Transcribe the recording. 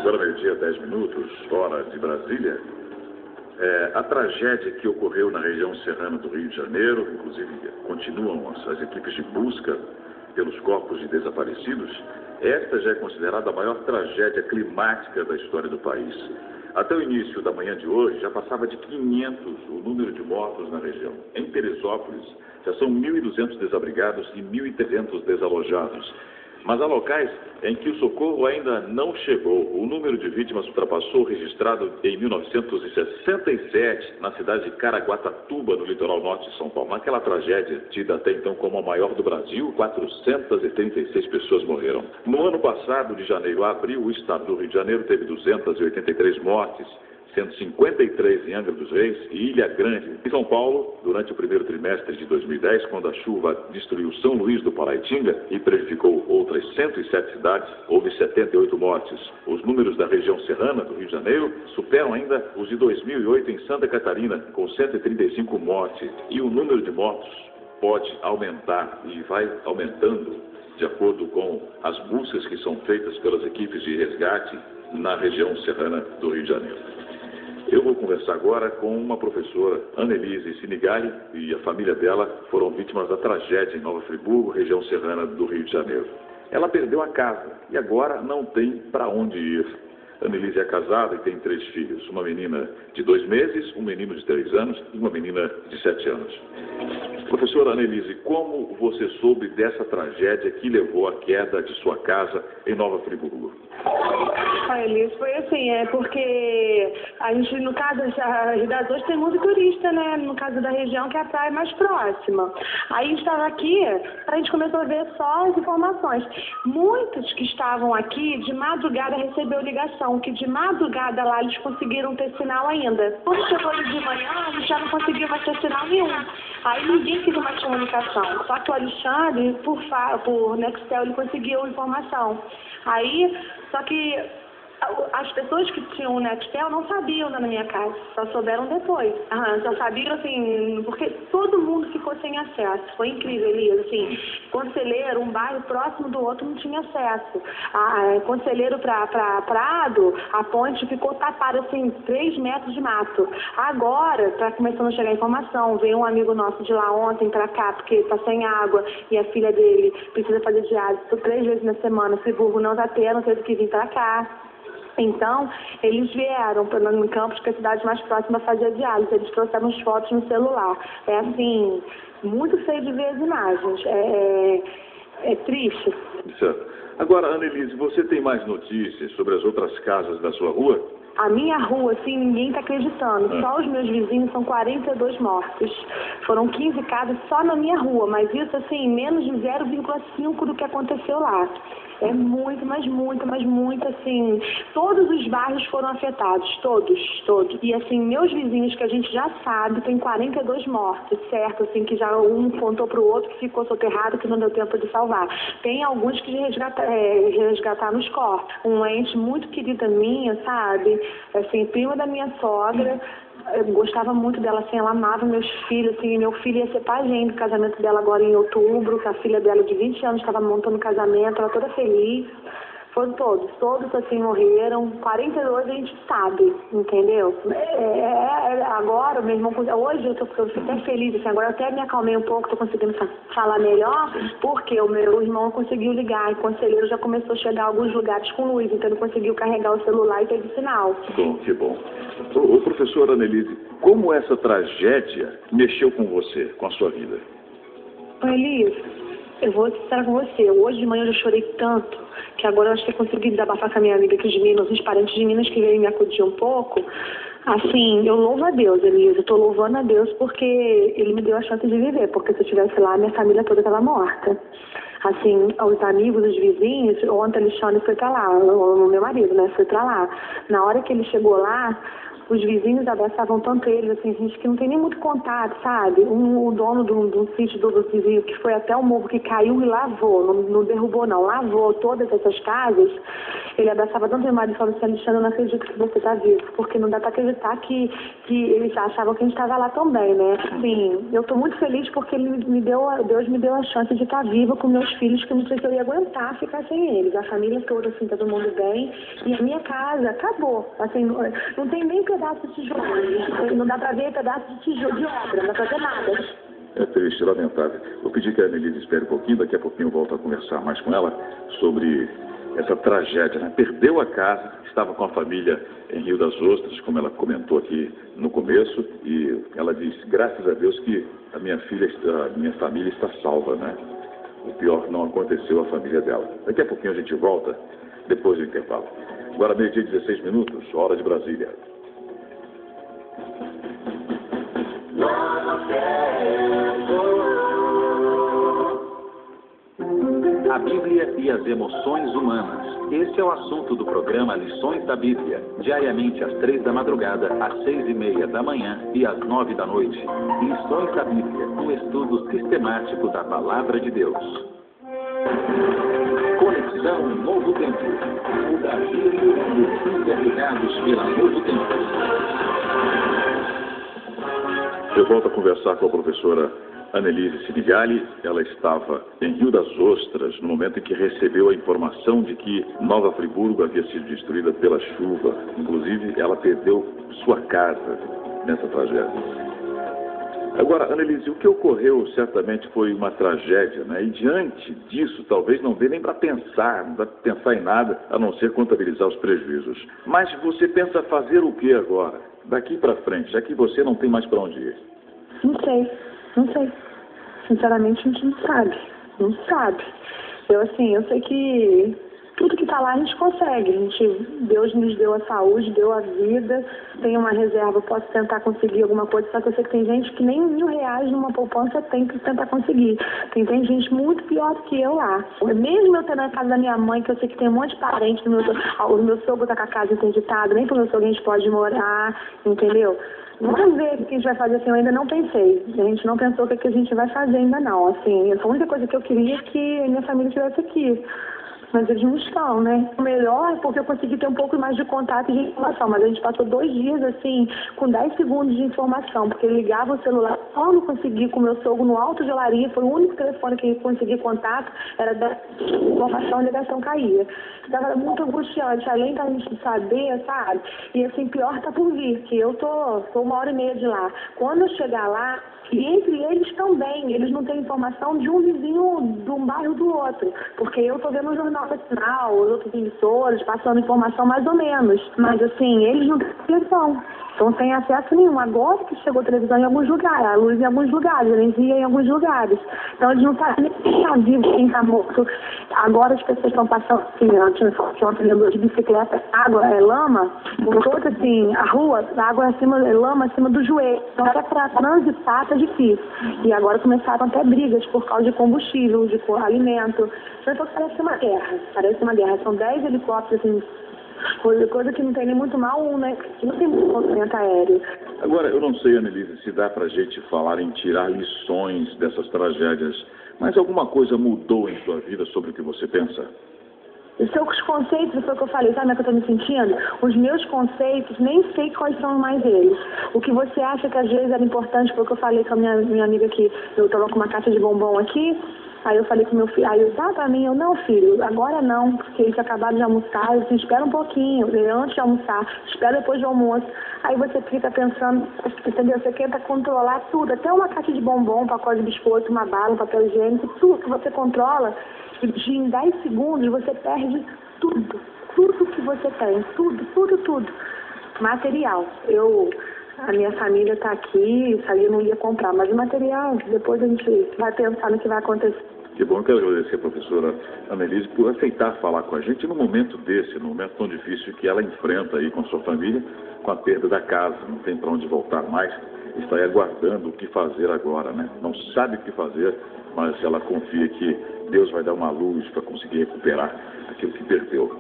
Agora, meio-dia, 10 minutos, hora de Brasília. A tragédia que ocorreu na região serrana do Rio de Janeiro, inclusive continuam as equipes de busca pelos corpos de desaparecidos, esta já é considerada a maior tragédia climática da história do país. Até o início da manhã de hoje, já passava de 500 o número de mortos na região. Em Teresópolis, já são 1.200 desabrigados e 1.300 desalojados. Mas há locais em que o socorro ainda não chegou. O número de vítimas ultrapassou o registrado em 1967 na cidade de Caraguatatuba, no litoral norte de São Paulo. Naquela tragédia, tida até então como a maior do Brasil, 436 pessoas morreram. No ano passado, de janeiro a abril, o estado do Rio de Janeiro teve 283 mortes, sendo 53 em Angra dos Reis e Ilha Grande. Em São Paulo, durante o primeiro trimestre de 2010, quando a chuva destruiu São Luís do Paraitinga e prejudicou outras 107 cidades, houve 78 mortes. Os números da região serrana do Rio de Janeiro superam ainda os de 2008 em Santa Catarina, com 135 mortes. E o número de mortos pode aumentar e vai aumentando de acordo com as buscas que são feitas pelas equipes de resgate na região serrana do Rio de Janeiro. Eu vou conversar agora com uma professora, Annelise Sinigali, e a família dela foram vítimas da tragédia em Nova Friburgo, região serrana do Rio de Janeiro. Ela perdeu a casa e agora não tem para onde ir. Annelise é casada e tem 3 filhos, uma menina de 2 meses, um menino de 3 anos e uma menina de 7 anos. Professora Annelise, como você soube dessa tragédia que levou à queda de sua casa em Nova Friburgo? Elis, foi assim, porque a gente, no caso, a Cidade hoje tem muito turista, né? No caso da região, que é a praia mais próxima. Aí a gente estava aqui, a gente começou a ver só as informações. Muitos que estavam aqui, de madrugada, recebeu ligação, que de madrugada lá eles conseguiram ter sinal ainda. Quando chegou ali de manhã, a gente já não conseguiu mais ter sinal nenhum. Aí ninguém quis mais comunicação. Só que o Alexandre, por Nextel, ele conseguiu informação. Aí, só que as pessoas que tinham o Nextel não sabiam na minha casa, só souberam depois. Só sabiam, assim, porque todo mundo ficou sem acesso. Foi incrível, Elias, assim, Conselheiro, um bairro próximo do outro, não tinha acesso. Conselheiro para Prado, a ponte ficou tapada, assim, 3 metros de mato. Agora, está começando a chegar informação, veio um amigo nosso de lá ontem para cá, porque está sem água, e a filha dele precisa fazer diálise 3 vezes na semana, Friburgo não está tendo, teve que vir para cá. Então, eles vieram no campus, que é a cidade mais próxima, fazer diálise. Eles trouxeram as fotos no celular. É assim, muito feio de ver as imagens. É triste. Certo. Agora, Annelise, você tem mais notícias sobre as outras casas da sua rua? A minha rua, assim, ninguém está acreditando. Só os meus vizinhos são 42 mortos. Foram 15 casas só na minha rua, mas isso, assim, menos de 0,5 do que aconteceu lá. É muito, mas muito, assim, todos os bairros foram afetados, todos. E, assim, meus vizinhos, que a gente já sabe, tem 42 mortos, certo? Assim, que já um contou para o outro que ficou soterrado, que não deu tempo de salvar. Tem alguns que resgataram os corpos. Um ente muito querida minha, sabe? Assim, prima da minha sogra. Eu gostava muito dela, assim, ela amava meus filhos, assim, meu filho ia ser pajem do casamento dela agora em outubro, que a filha dela de 20 anos estava montando o casamento, ela toda feliz. Foram todos assim morreram, 42 a gente sabe, entendeu? Agora, meu irmão, hoje eu tô até feliz, assim, agora eu até me acalmei um pouco, tô conseguindo falar melhor, porque o meu irmão conseguiu ligar, e o conselheiro já começou a chegar a alguns lugares com luz, então ele conseguiu carregar o celular e teve sinal. Bom, que bom. Ô, professora Annelise, como essa tragédia mexeu com você, com a sua vida? Elias, eu vou ser sincera com você, hoje de manhã eu já chorei tanto, que agora eu acho que eu consegui desabafar com a minha amiga aqui de Minas, os parentes de Minas que veio me acudir um pouco. Assim, eu louvo a Deus, Elisa, eu tô louvando a Deus porque Ele me deu a chance de viver, porque se eu estivesse lá, minha família toda estava morta. Assim, os amigos, os vizinhos, ontem o Alexandre foi pra lá, o meu marido, né, foi pra lá. Na hora que ele chegou lá, os vizinhos abraçavam tanto eles, assim, gente que não tem nem muito contato, sabe? O dono de um sítio do vizinho que foi até o morro, que caiu e lavou, não derrubou não, lavou todas essas casas, ele abraçava tanto meu marido e falou assim: Alexandre, eu não acredito que você está vivo, porque não dá para acreditar que eles achavam que a gente estava lá também, né? Assim, eu estou muito feliz porque Deus me deu a chance de estar viva com meus filhos, que eu não sei se eu ia aguentar ficar sem eles. A família toda, assim, todo mundo bem. E a minha casa acabou. Assim, não tem nem pedaço de tijolo. Não dá para ver pedaço de tijolo de obra, não dá para ver nada. É triste, lamentável. Vou pedir que a Annelise espere um pouquinho, daqui a pouquinho eu volto a conversar mais com ela sobre essa tragédia, né? Perdeu a casa, estava com a família em Rio das Ostras, como ela comentou aqui no começo, e ela disse: graças a Deus que a minha família está salva, né? O pior não aconteceu à família dela. Daqui a pouquinho a gente volta, depois do intervalo. Agora, 12h16, hora de Brasília. A Bíblia e as emoções humanas. Este é o assunto do programa Lições da Bíblia, diariamente às 3 da madrugada, às 6h30 da manhã e às 9 da noite. Lições da Bíblia, um estudo sistemático da Palavra de Deus. Conexão Novo Tempo. O Brasil e o mundo interligados pela Novo Tempo. Eu volto a conversar com a professora Annelise Sinigali. Ela estava em Rio das Ostras no momento em que recebeu a informação de que Nova Friburgo havia sido destruída pela chuva. Inclusive, ela perdeu sua casa nessa tragédia. Agora, Annelise, o que ocorreu certamente foi uma tragédia, né? E diante disso, talvez não dê nem para pensar, não dá para pensar em nada, a não ser contabilizar os prejuízos. Mas você pensa fazer o que agora? Daqui para frente, já que você não tem mais para onde ir? Não sei. Sinceramente, a gente não sabe. Não sabe. Eu sei que tudo que está lá a gente consegue. Deus nos deu a saúde, deu a vida, tem uma reserva, posso tentar conseguir alguma coisa, só que eu sei que tem gente que nem R$1.000 numa poupança tem que tentar conseguir. Tem gente muito pior do que eu lá. Mesmo eu tendo na casa da minha mãe, que eu sei que tem um monte de parente, o meu sogro está com a casa interditada, nem pro meu sogro a gente pode morar, entendeu? Vamos ver o que a gente vai fazer, assim, eu ainda não pensei. A gente não pensou o que a gente vai fazer ainda não, assim. A única coisa que eu queria é que a minha família estivesse aqui. Mas eles não estão, né? O melhor é porque eu consegui ter um pouco mais de contato e de informação, mas a gente passou 2 dias, assim, com 10 segundos de informação, porque ele ligava o celular, só não consegui com o meu sogro no alto de olaria, foi o único telefone que consegui contato, era da informação, a ligação caía. Estava muito angustiante, além da gente saber, sabe? E assim, pior tá por vir, que eu tô 1h30 de lá. Quando eu chegar lá, e entre eles também, eles não têm informação de um vizinho de um bairro do outro, porque eu tô vendo o Jornal Nacional, os outros emissores passando informação mais ou menos, mas assim, eles não têm televisão, então não tem acesso nenhum. Agora que chegou a televisão em alguns lugares, a luz em alguns lugares, a energia em alguns lugares, então eles não sabem nem quem está vivo, quem está morto. Agora as pessoas estão passando assim, ontem andou de bicicleta, água, lama, por toda assim, a rua, a água acima, lama acima do joelho, então até para transitar tá difícil. E agora começaram até brigas por causa de combustível, de alimento. Então parece uma guerra. São 10 helicópteros, assim, coisa que não tem nem muito mal, né? Que não tem muito movimento aéreo. Agora, eu não sei, Annelise, se dá pra gente falar em tirar lições dessas tragédias, mas alguma coisa mudou em sua vida sobre o que você pensa? Os seus conceitos, foi o que eu falei, sabe como é que eu tô me sentindo? Os meus conceitos, nem sei quais são mais eles. O que você acha que às vezes era importante, foi o que eu falei com a minha amiga aqui, eu tava com uma caixa de bombom aqui, aí eu falei com meu filho, aí eu, tá pra mim, eu, não filho, agora não, porque eles acabaram de almoçar, eu disse, espera um pouquinho, antes de almoçar, espera depois do almoço. Aí você fica pensando, entendeu? Você quer controlar tudo, até uma caixa de bombom, um pacote de biscoito, uma bala, um papel higiênico, tudo que você controla, e em 10 segundos você perde tudo que você tem, tudo. Material. A minha família está aqui, isso aí eu não ia comprar, mas o material, depois a gente vai pensar no que vai acontecer. Que bom, eu quero agradecer a professora Annelise por aceitar falar com a gente num momento desse, num momento tão difícil que ela enfrenta aí com a sua família, com a perda da casa, não tem para onde voltar mais, está aí aguardando o que fazer agora, né? Não sabe o que fazer, mas ela confia que Deus vai dar uma luz para conseguir recuperar aquilo que perdeu.